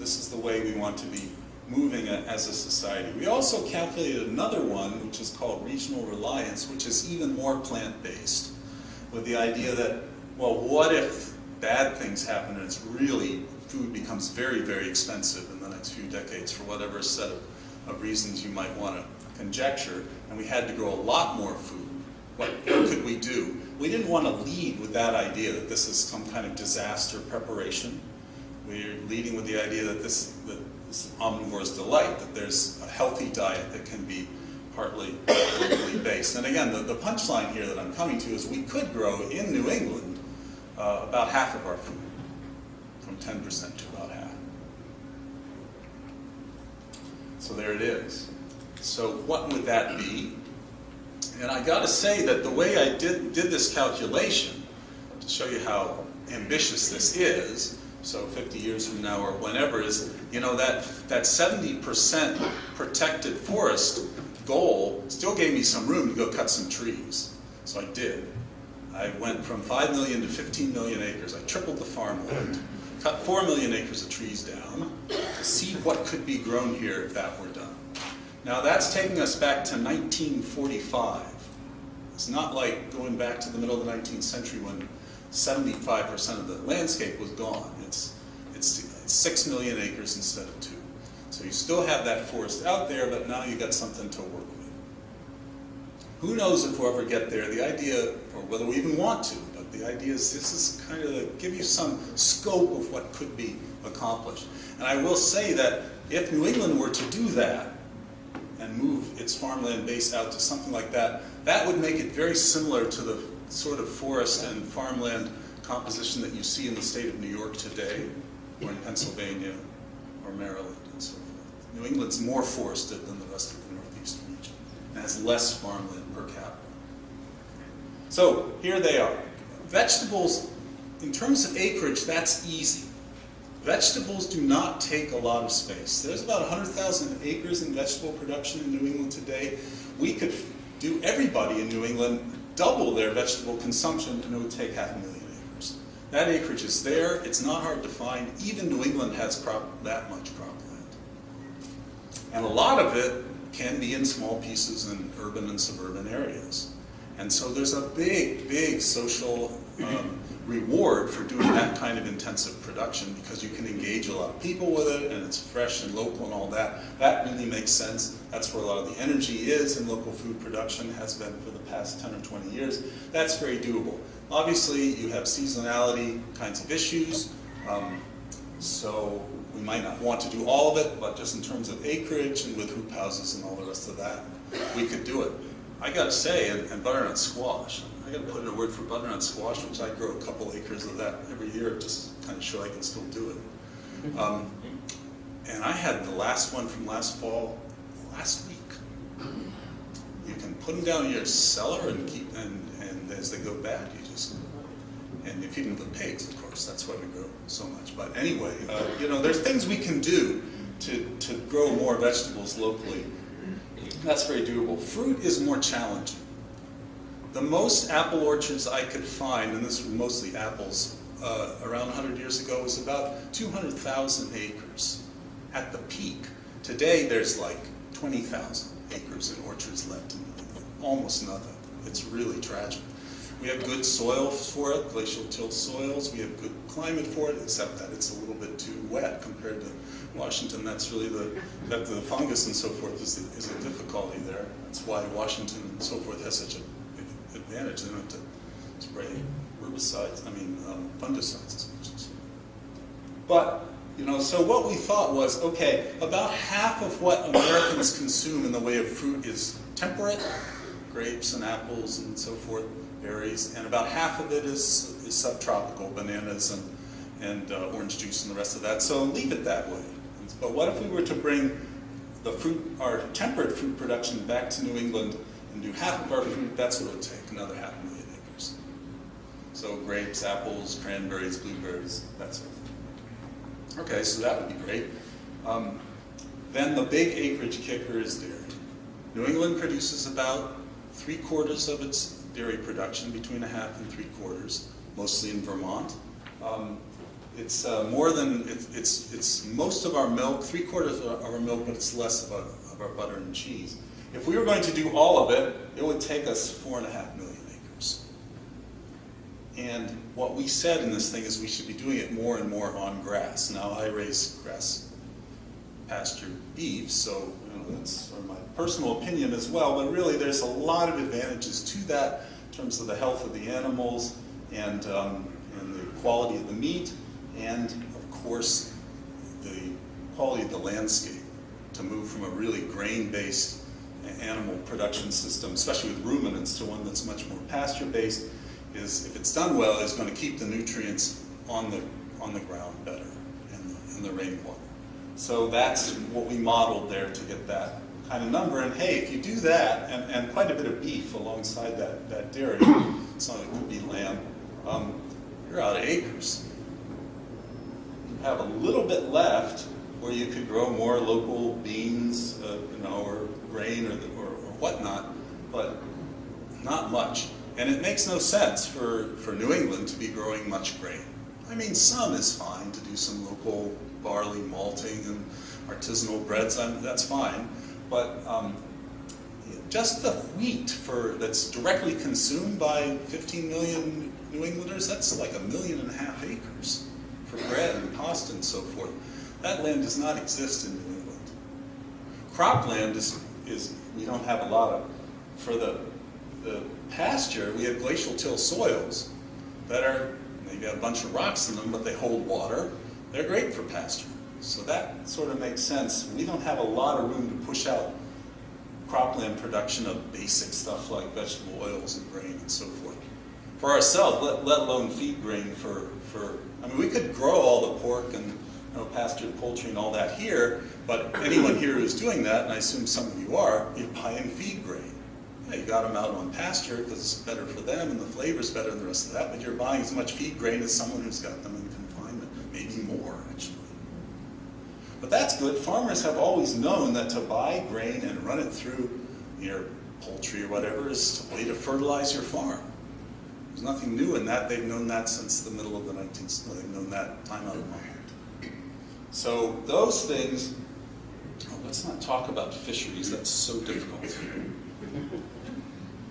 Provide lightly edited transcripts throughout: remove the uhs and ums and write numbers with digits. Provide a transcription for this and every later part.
this is the way we want to be moving as a society. We also calculated another one, which is called regional reliance, which is even more plant-based, with the idea that, well, what if bad things happen and it's really, food becomes very, very expensive in the next few decades for whatever set of reasons you might want to conjecture, and we had to grow a lot more food. What could we do? We didn't want to lead with that idea that this is some kind of disaster preparation. We're leading with the idea that this is omnivore's delight, that there's a healthy diet that can be partly locally based. And again, the punchline here that I'm coming to is we could grow in New England about half of our food, from 10% to about half. So there it is. So what would that be? And I got to say that the way I did this calculation, to show you how ambitious this is, so 50 years from now or whenever, is, you know, that 70% protected forest goal still gave me some room to go cut some trees. So I did. I went from 5 million to 15 million acres. I tripled the farmland, cut 4 million acres of trees down to see what could be grown here if that were done. Now that's taking us back to 1945. It's not like going back to the middle of the 19th century when 75% of the landscape was gone. It's 6 million acres instead of 2. So you still have that forest out there, but now you've got something to work with. Who knows if we'll ever get there? The idea, or whether we even want to, but the idea is this is kind of to give you some scope of what could be accomplished. And I will say that if New England were to do that, and move its farmland base out to something like that, that would make it very similar to the sort of forest and farmland composition that you see in the state of New York today, or in Pennsylvania, or Maryland, and so forth. New England's more forested than the rest of the Northeastern region, and has less farmland per capita. So here they are. Vegetables, in terms of acreage, that's easy. Vegetables do not take a lot of space. There's about 100,000 acres in vegetable production in New England today. We could do, everybody in New England, double their vegetable consumption, and it would take 500,000 acres. That acreage is there. It's not hard to find. Even New England has that much cropland. And a lot of it can be in small pieces in urban and suburban areas. And so there's a big, big social reward for doing that kind of intensive production, because you can engage a lot of people with it, and it's fresh and local and all that. That really makes sense. That's where a lot of the energy is in local food production, has been for the past 10 or 20 years. That's very doable. Obviously, you have seasonality kinds of issues, so we might not want to do all of it, but just in terms of acreage and with hoop houses and all the rest of that, we could do it. I got to say, and butternut squash, I got to put in a word for butternut squash, which I grow a couple acres of that every year, just to kind of show I can still do it. And I had the last one from last fall, last week. You can put them down in your cellar and keep, and as they go bad, you just, and you feed them to the pigs, of course. That's why we grow so much. But anyway, you know, there's things we can do to grow more vegetables locally. That's very doable. Fruit is more challenging. The most apple orchards I could find, and this was mostly apples, around 100 years ago, was about 200,000 acres at the peak. Today there's like 20,000 acres in orchards left in New England. Almost nothing. It's really tragic. We have good soil for it, glacial till soils. We have good climate for it, except that it's a little bit too wet compared to Washington. That's really the fungus and so forth is a difficulty there. That's why Washington and so forth has such a big advantage. They don't have to spray herbicides, fungicides as much as. But, you know, so what we thought was, okay, about half of what Americans consume in the way of fruit is temperate, grapes and apples and so forth, berries, and about half of it is subtropical, bananas and orange juice and the rest of that. So leave it that way. But what if we were to bring the fruit, our temperate fruit production back to New England and do half of our fruit? That's what it would take, another 500,000 acres. So grapes, apples, cranberries, blueberries, that sort of thing. Okay, so that would be great. Then the big acreage kicker is dairy. New England produces about 3/4 of its dairy production, between 1/2 and 3/4, mostly in Vermont. It's more than, it's most of our milk, 3/4 of our milk, but it's less of our butter and cheese. If we were going to do all of it, it would take us 4.5 million acres. And what we said in this thing is we should be doing it more and more on grass. Now, I raise grass pasture beef, so that's sort of my personal opinion as well, but really there's a lot of advantages to that in terms of the health of the animals and the quality of the meat, and of course the quality of the landscape, to move from a really grain-based animal production system, especially with ruminants, to one that's much more pasture-based, is, if it's done well, is going to keep the nutrients on the ground better in the rainwater. So that's what we modeled there to get that kind of number. And hey, if you do that, and quite a bit of beef alongside that dairy, so it could be lamb, you're out of acres. You have a little bit left where you could grow more local beans, or grain or whatnot, but not much. And it makes no sense for New England to be growing much grain. I mean, some is fine to do some local barley malting and artisanal breads, that's fine. But just the wheat that's directly consumed by 15 million New Englanders, that's like 1.5 million acres for bread and pasta and so forth. That land does not exist in New England. Cropland is we don't have a lot of. For the pasture, we have glacial till soils that are, maybe have a bunch of rocks in them, but they hold water. They're great for pasture. So that sort of makes sense. We don't have a lot of room to push out cropland production of basic stuff like vegetable oils and grain and so forth. For ourselves, let alone feed grain I mean, we could grow all the pork and pastured poultry and all that here, but anyone here who's doing that, and I assume some of you are, you're buying feed grain. Yeah, you got them out on pasture because it's better for them and the flavor's better than the rest of that, but you're buying as much feed grain as someone who's got them in confinement, maybe more actually. But that's good. Farmers have always known that to buy grain and run it through your poultry or whatever is a way to fertilize your farm. There's nothing new in that. They've known that since the middle of the 19th century. They've known that time out of mind. So those things, let's not talk about fisheries. That's so difficult.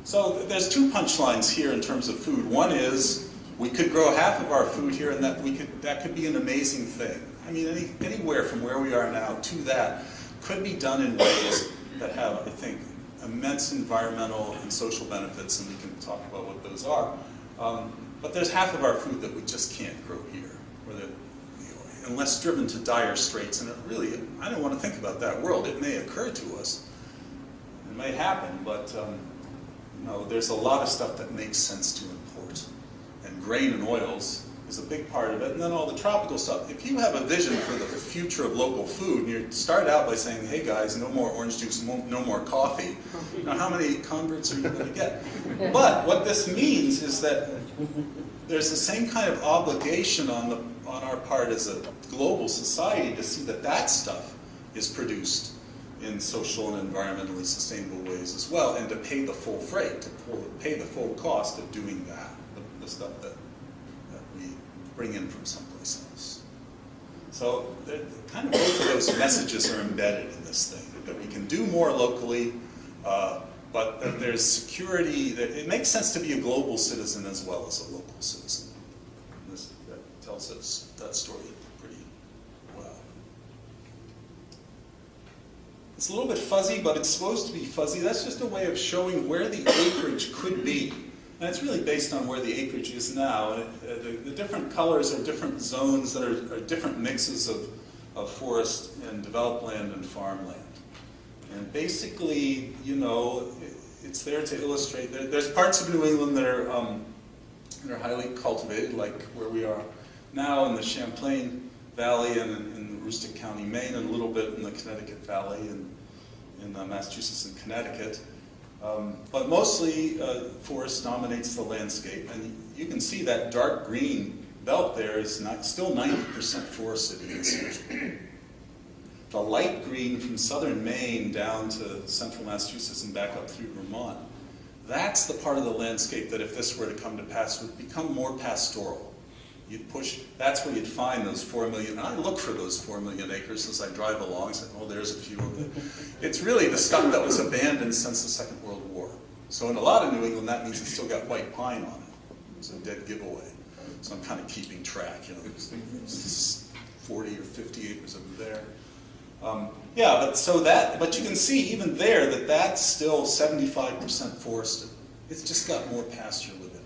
So there's two punchlines here in terms of food. One is we could grow half of our food here, and that could be an amazing thing. I mean, anywhere from where we are now to that could be done in ways that have, I think, immense environmental and social benefits, and we can talk about what those are. But there's half of our food that we just can't grow here, unless driven to dire straits. And it really, I don't want to think about that world. It may occur to us, it may happen, but there's a lot of stuff that makes sense to import, and grain and oils is a big part of it, and then all the tropical stuff. If you have a vision for the future of local food, and you start out by saying, hey guys, no more orange juice, no more coffee, how many converts are you going to get? But what this means is that there's the same kind of obligation on our part as a global society to see that stuff is produced in social and environmentally sustainable ways as well, and to pay the full freight, to pay the full cost of doing that, the stuff that we bring in from someplace else. So kind of both of those messages are embedded in this thing, that we can do more locally, but that there's security, that it makes sense to be a global citizen as well as a local citizen. And that tells us that story pretty well. It's a little bit fuzzy, but it's supposed to be fuzzy. That's just a way of showing where the acreage could be. And it's really based on where the acreage is now. And the different colors are different zones that are different mixes of forest and developed land and farmland. And basically, it's there to illustrate. There's parts of New England that are highly cultivated, like where we are now in the Champlain Valley and in Aroostook County, Maine, and a little bit in the Connecticut Valley and in Massachusetts and Connecticut. But mostly, forest dominates the landscape, and you can see that dark green belt there is still 90% forested in this region. The light green from southern Maine down to central Massachusetts and back up through Vermont, that's the part of the landscape that if this were to come to pass would become more pastoral. You'd push, that's where you'd find those 4 million, and I look for those 4 million acres as I drive along, say, oh, there's a few of them. It's really the stuff that was abandoned since the Second World War. So in a lot of New England, that means it's still got white pine on it. It's a dead giveaway. So I'm kind of keeping track, you know, there's 40 or 50 acres over there. Yeah, but you can see even there that that's still 75% forested. It's just got more pasture within it.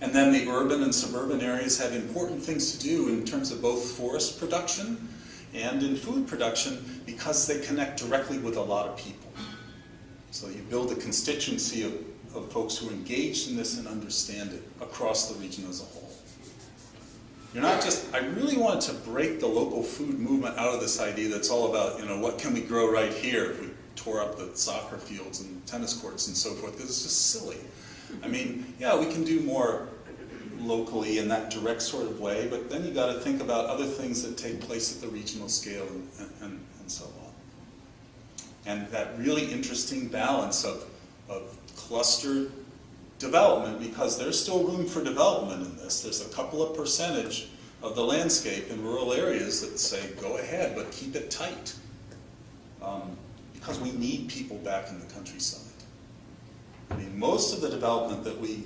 And then the urban and suburban areas have important things to do in terms of both forest production and in food production because they connect directly with a lot of people. So you build a constituency of folks who are engaged in this and understand it across the region as a whole. You're not just, I really wanted to break the local food movement out of this idea that's all about, you know, what can we grow right here if we tore up the soccer fields and tennis courts and so forth, because it's just silly. I mean, yeah, we can do more locally in that direct sort of way, but then you got to think about other things that take place at the regional scale and so on. And that really interesting balance of cluster development, because there's still room for development in this. There's a couple of percentage of the landscape in rural areas that say, go ahead, but keep it tight. Because we need people back in the countryside. I mean, most of the development that we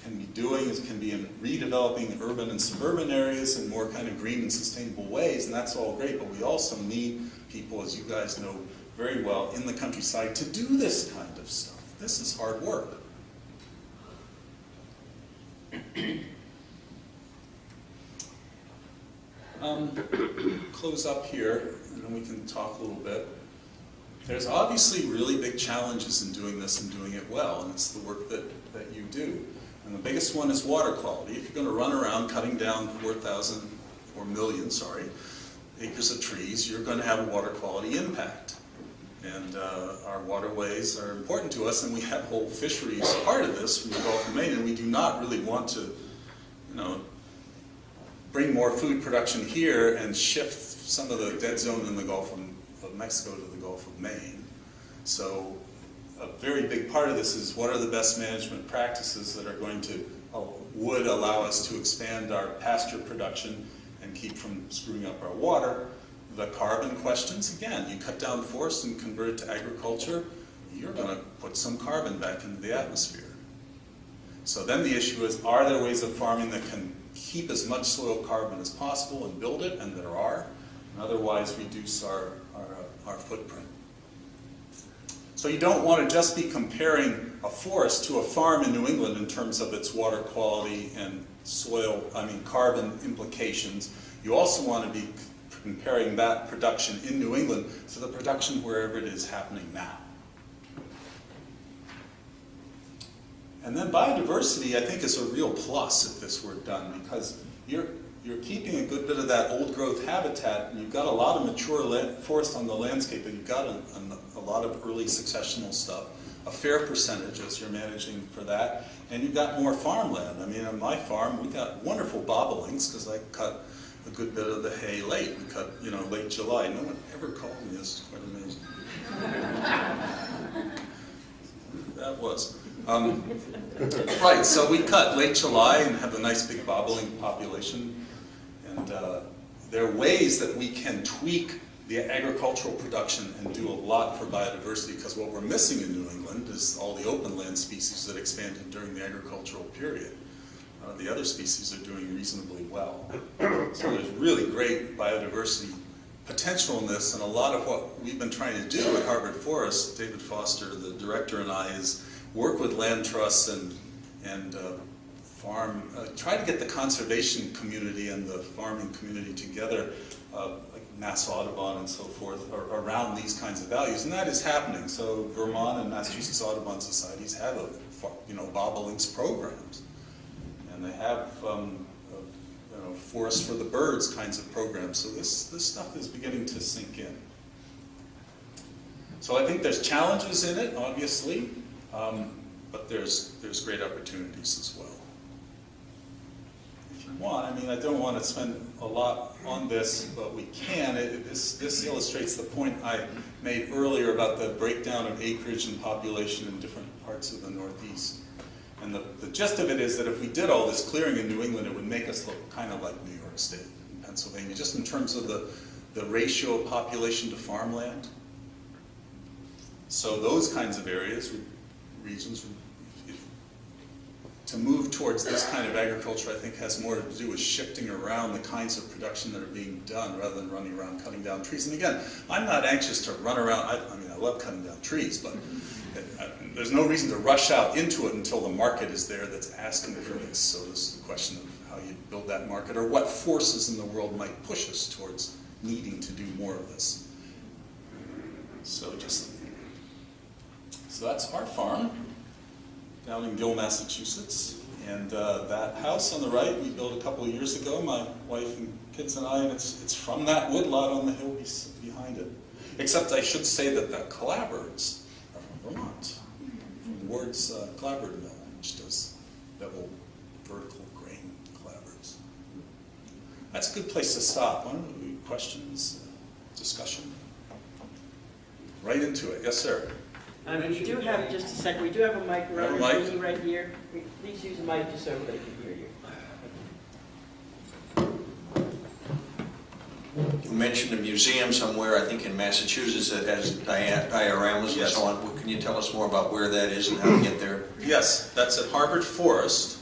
can be doing can be in redeveloping urban and suburban areas in more kind of green and sustainable ways, and that's all great, but we also need people, as you guys know very well, in the countryside to do this kind of stuff. This is hard work. Close up here, and then we can talk a little bit. There's obviously really big challenges in doing this and doing it well, and it's the work that you do. And the biggest one is water quality. If you're going to run around cutting down 4 million acres of trees, you're going to have a water quality impact. And our waterways are important to us, and we have whole fisheries part of this from the Gulf of Maine, and we do not really want to, you know, bring more food production here and shift some of the dead zone in the Gulf of Mexico to the Gulf of Maine. So a very big part of this is what are the best management practices that are going to, would allow us to expand our pasture production and keep from screwing up our water. The carbon questions, again, you cut down forests and convert it to agriculture, you're going to put some carbon back into the atmosphere. So then the issue is, are there ways of farming that can keep as much soil carbon as possible and build it, and there are, and otherwise reduce our footprint. So you don't want to just be comparing a forest to a farm in New England in terms of its water quality and carbon implications. You also want to be comparing that production in New England to the production wherever it is happening now. And then biodiversity, I think, is a real plus if this were done, because you're keeping a good bit of that old growth habitat, and you've got a lot of mature forest on the landscape, and you've got a lot of early successional stuff, a fair percentage as you're managing for that, and you've got more farmland. I mean, on my farm, we got wonderful bobolinks, because I cut a good bit of the hay late. We cut, you know, late July. No one ever called me. This is quite amazing. That was. Right, so we cut late July and have a nice big bobolink population. And there are ways that we can tweak the agricultural production and do a lot for biodiversity, because what we're missing in New England is all the open land species that expanded during the agricultural period. The other species are doing reasonably well. So there's really great biodiversity potential in this, and a lot of what we've been trying to do at Harvard Forest, David Foster, the director, and I, is work with land trusts and try to get the conservation community and the farming community together, like Mass Audubon and so forth, around these kinds of values, and that is happening. So Vermont and Massachusetts Audubon societies have bobolinks programs. And they have forest for the birds kinds of programs. So this stuff is beginning to sink in. So I think there's challenges in it, obviously, but there's great opportunities as well. If you want, I mean, I don't want to spend a lot on this, but we can. This illustrates the point I made earlier about the breakdown of acreage and population in different parts of the Northeast. And the gist of it is that if we did all this clearing in New England, it would make us look kind of like New York State and Pennsylvania, just in terms of the ratio of population to farmland. So those kinds of areas, regions, to move towards this kind of agriculture, I think, has more to do with shifting around the kinds of production that are being done rather than running around cutting down trees. And again, I'm not anxious to run around. I mean, I love cutting down trees, but there's no reason to rush out into it until the market is there that's asking for this. So this is the question of how you build that market, or what forces in the world might push us towards needing to do more of this. So that's our farm down in Gill, Massachusetts. And that house on the right we built a couple of years ago, my wife and kids and I, and it's from that woodlot on the hill behind it. Except I should say that the clapboards are from Vermont, from Ward's clapboard mill, which does bevel vertical grain clapboards. That's a good place to stop. Questions, discussion? Right into it. Yes, sir. We do have, just a second, we do have a mic right here. Please use the mic just so everybody can hear you. You mentioned a museum somewhere, I think in Massachusetts, that has dioramas and so on. Can you tell us more about where that is and how to get there? Yes, that's at Harvard Forest.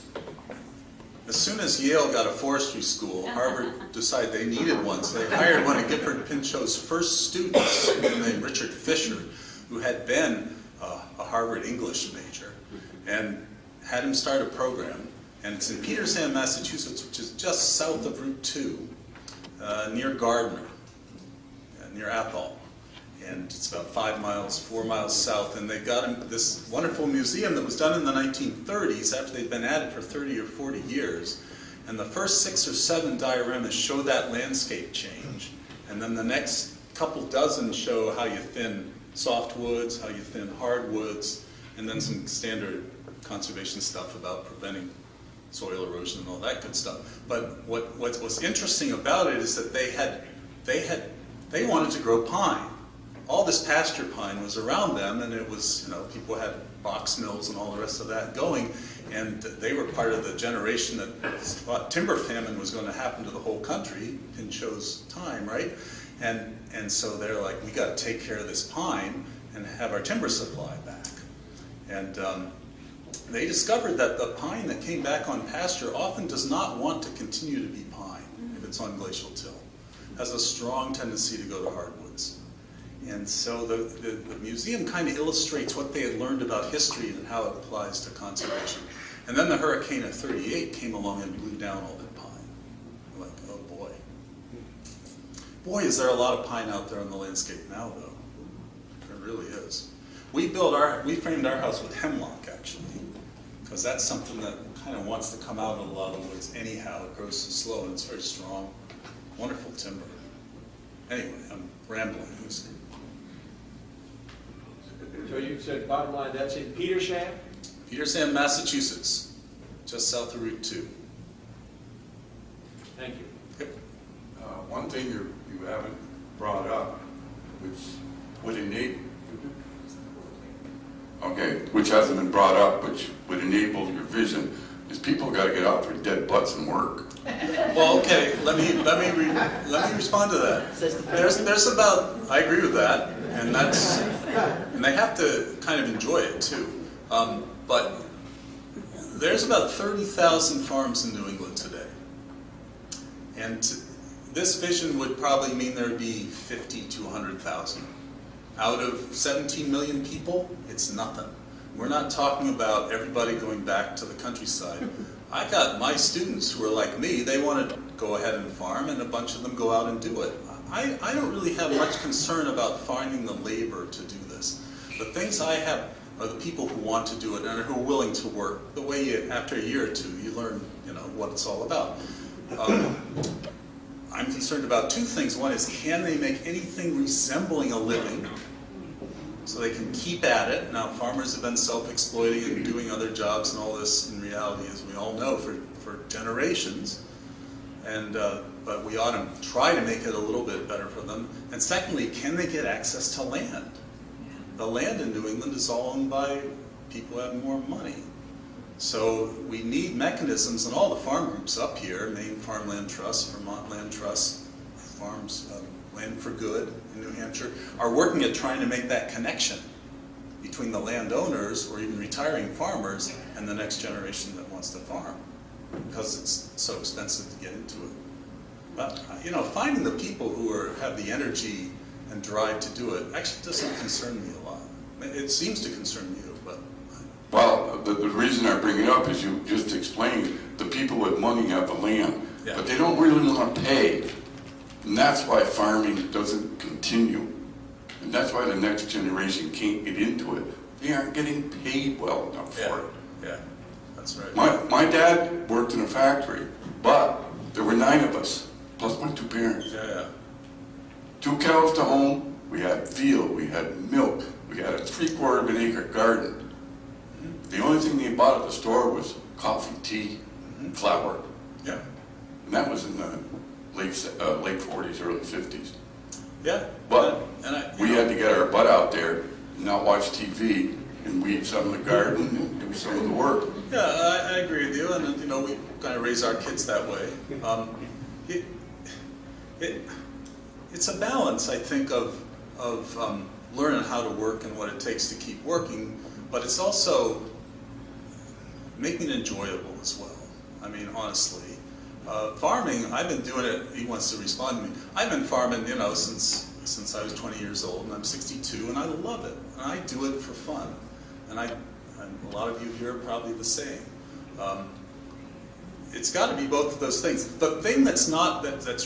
As soon as Yale got a forestry school, Harvard decided they needed one, so they hired one of Gifford Pinchot's first students, named Richard Fisher, who had been a Harvard English major, and had him start a program. And it's in Petersham, Massachusetts, which is just south of Route 2, near Gardner, near Athol. And it's about 4 miles south. And they've got this wonderful museum that was done in the 1930s after they'd been at it for 30 or 40 years. And the first 6 or 7 dioramas show that landscape change. And then the next couple dozen show how you thin softwoods, how you thin hardwoods, and then some standard conservation stuff about preventing soil erosion and all that good stuff. But what's interesting about it is that they wanted to grow pine. All this pasture pine was around them, and it was, people had box mills and all the rest of that going, and they were part of the generation that thought timber famine was going to happen to the whole country, Pinchot's time, right? And so they're like, we got to take care of this pine and have our timber supply back. And they discovered that the pine that came back on pasture often does not want to continue to be pine if it's on glacial till. It has a strong tendency to go to hardwoods. And so the museum kind of illustrates what they had learned about history and how it applies to conservation. And then the hurricane of '38 came along and blew down all that pine. We're like, oh boy. Boy, is there a lot of pine out there on the landscape now, though. There really is. We framed our house with hemlock, actually, because that's something that kind of wants to come out in a lot of the woods anyhow. It grows so slow, and it's very strong. Wonderful timber. Anyway, I'm rambling. So you said, bottom line, that's in Petersham? Petersham, Massachusetts, just south of Route 2. Thank you. Yep. One thing you haven't brought up, which would enable, which hasn't been brought up, which would enable your vision, is people got to get out their dead butts and work. Well, okay. Let me respond to that. There's about, I agree with that, and they have to kind of enjoy it too. But there's about 30,000 farms in New England today, and this vision would probably mean there'd be 50 to 100,000. Out of 17 million people, it's nothing. We're not talking about everybody going back to the countryside. I got my students who are like me, they want to go ahead and farm, and a bunch of them go out and do it. I don't really have much concern about finding the labor to do this. The things I have are the people who want to do it and who are willing to work. The way after a year or two, you learn, what it's all about. I'm concerned about 2 things. One is, can they make anything resembling a living so they can keep at it? Now, farmers have been self-exploiting and doing other jobs and all this in reality, as we all know, for generations. And but we ought to try to make it a little bit better for them. And secondly, can they get access to land? The land in New England is all owned by people who have more money. So we need mechanisms, and all the farm groups up here, Maine Farmland Trust, Vermont Land Trust, Land for Good in New Hampshire, are working at trying to make that connection between the landowners or even retiring farmers and the next generation that wants to farm, because it's so expensive to get into it. But you know, finding the people who have the energy and drive to do it actually doesn't concern me a lot. It seems to concern you, but... Well, the reason I bring it up is you just explained the people with money have the land, Yeah. but they don't really want to pay. And that's why farming doesn't continue. And that's why the next generation can't get into it. They aren't getting paid well enough for it. Yeah, that's right. My dad worked in a factory, but there were 9 of us, plus my 2 parents. Yeah. 2 cows to home, we had field, we had milk, we had a 3/4 of an acre garden. The only thing they bought at the store was coffee, tea, flour. Yeah. And that was in the late 40s, early 50s. Yeah. But and we had to get our butt out there and not watch TV and weed some of the garden and do some of the work. Yeah, I agree with you, and you know, we kind of raise our kids that way. It's a balance, I think, of learning how to work and what it takes to keep working, but it's also making it enjoyable as well. I mean, honestly. Farming, I've been doing it, he wants to respond to me. I've been farming, you know, since I was 20 years old, and I'm 62, and I love it. And I do it for fun. And a lot of you here are probably the same. It's got to be both of those things. The thing that's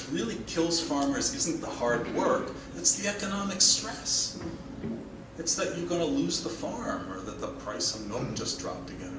really kills farmers isn't the hard work, it's the economic stress. It's that you're going to lose the farm, or that the price of milk just dropped again,